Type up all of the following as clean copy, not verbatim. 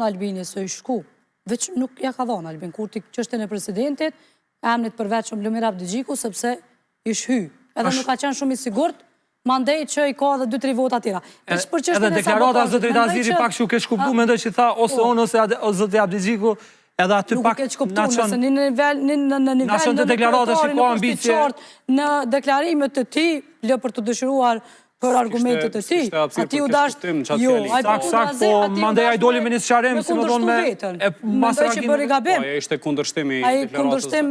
Albini së i shku, veç nuk ja ka dhonë Albin Kurti çështën e presidentit, emnit përveç Lumir Abdigjiku, sepse ish hy. Edhe nuk ka qenë shumë i sigurt, mandej që i ka edhe 2-3 vota tjera. Edhe deklarata zotërit Aziri pak që kesh kuptu, mendoj që tha ose unë ose zotëri Abdigjiku, edhe aty pak në nivel të deklaratës që ka ambicje. Në deklarimet të ti, lë për të dëshiruar për argumentet të ti, ati u dasht, jo, po mandej a i doli Ministr Qarem, si më donë me mendoj që bëri gabim. A i ishte kundërshtimi i deklaratosit. A i deklaratës. kundërstim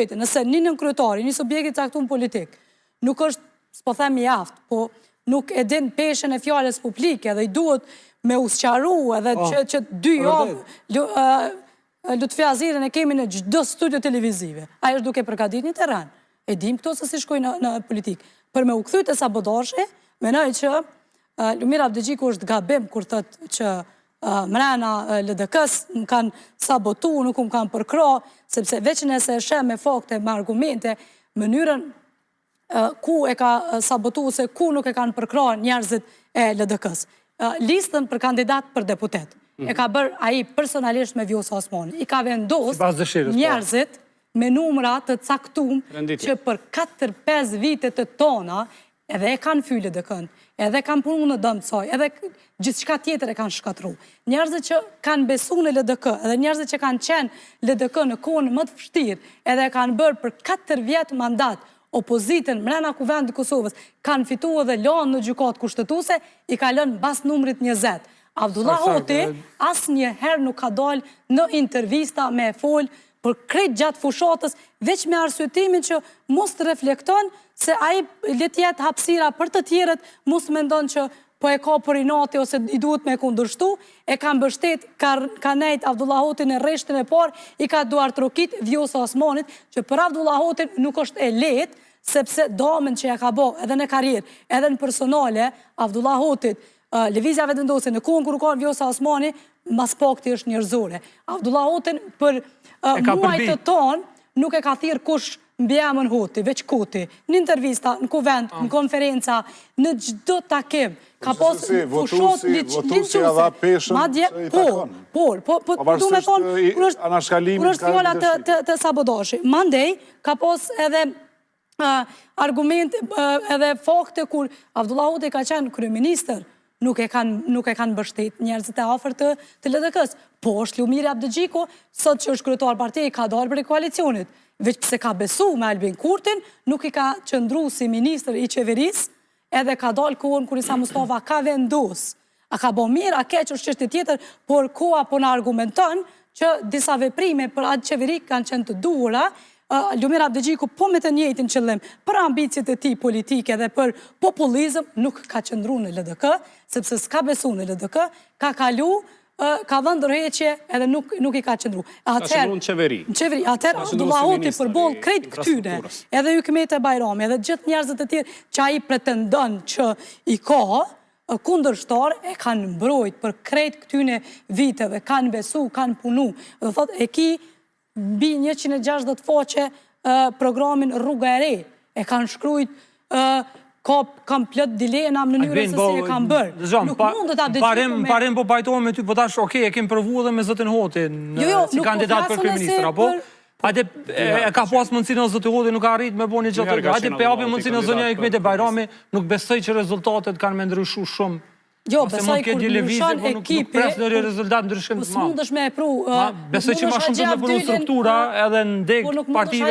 vetë. Nëse një kryetari, një subjekti caktuar politik, nuk është, s'po them i aftë, po nuk e din peshën e fjalës publike dhe i duhet me usqaru edhe që 2 javë Lutfi Azirin e kemi në çdo studio televizive. Ai është duke përgatitur një terren. E dim këto se si shkojnë në politikë. Për me u kthy te sabotashi, mendoj që Lumir Abdigjiku është gabim kur thotë që mrena LDK-s më kanë sabotu, nuk më kanë përkro, sepse veç nëse e shem me fakte, me argumente, mënyrën ku e ka sabotu ose ku nuk e kanë përkro njerëzit e LDK-s. Listën për kandidat për deputet. E ka bërë aji personalisht me Vjosa Osmani. I ka vendos njerëzit me numra të caktum që për 4-5 vitet të tona edhe e kanë fyllë dhe kënë, edhe kanë punu në dëmë të saj, edhe gjithë shka tjetër e kanë shkatru. Njerëzit që kanë besu në LDK, edhe njerëzit që kanë qenë LDK në kohën më të vështirë, edhe kanë bërë për 4 vjetë mandat, opozitën mrena kuvendit Kosovës, kanë fitu edhe lanë në gjykatë kushtetuse, i ka lënë bas numrit 20. Abdullah Hoti asë një herë nuk ka dalë në intervista me folë për krejt gjatë fushatës, veç me arsyetimin që mos të reflekton se a i letjet hapsira për të tjerët, mos me ndonë që po e ka për inati ose i duhet me kundërshtu, e ka mbështet, ka nejt Abdullah Hoti në reshtin e par, i ka duar trokit Vjosa Osmanit, që për Abdullah Hoti nuk është e letë, sepse damen që ja ka bo edhe në karierë, edhe në personale, Abdullah Hotit, lëvizja vetëndose në kohën kur ka Vjosa Osmani, mas pakti është njerëzore. Abdullah Hotin për muaj të tonë nuk e ka thirë kush mbi emën Hoti, veç Kuti. Në intervista, në kuvend, në konferenca, në gjdo takim, ka pas fushot votusi edhe peshën që i takon. Du me thonë, kur është fjolla të sabotashi. Mandej, ka pas edhe argument edhe fakte kur Abdullah Hoti ka qenë kryeministër, nuk e kanë bështet njerëzit e afër të LDK-s. Po është Lumir Abdigjiku, sot që është kryetar partijë, ka dalë për koalicionit. Veç pse ka besu me Albin Kurtin, nuk i ka qëndru si ministër i qeveris, edhe ka dalë kohën kur Isa Mustafa ka vendos. A ka bo mirë, a keq është çështje tjetër, por koha po në argumenton që disa veprime për atë qeveri kanë qenë të duhura. Lumir Abdigjiku po me të njëjtin qëllim për ambicjet e tij politike dhe për populizëm nuk ka qëndru në LDK, sepse s'ka besu në LDK, ka kalu, ka dhënë ndërheqje edhe nuk i ka qëndru. Ka qëndru në qeveri. Në qeveri, atëherë Abdullah Hoti përball krejt këtyne, edhe Hykmete Bajrami, edhe gjithë njerëzit e tjerë që ai pretendon që i ka, kundërshtar e kanë mbrojt për krejt këtyne viteve, kanë besu, kanë punu. Dhe thot, e ki mbi 160 faqe programin Rruga e Re. E kanë shkrujt, kam plët dilena në mënyrën se si e kanë bërë. Nuk mund të ta Abdigjiku parim po pajtohem me ty, po tash, okej, e kem provu edhe me zotin Hoti si kandidat për kryeministër, apo? Hajde, e ka pas mundësinë o zotin Hoti, nuk ka arrit me bo një gjatë. Hajde, pe japi mundësinë o zonja Hykmete Bajrami, nuk besoj që rezultatet kanë me ndryshu shumë. Jo, besoj kur ndryshon ekipi, nuk pres në rezultat ndryshim të madh. Së mundesh me e pru. Besoj që ma shumë të me punu struktura edhe në deg partive.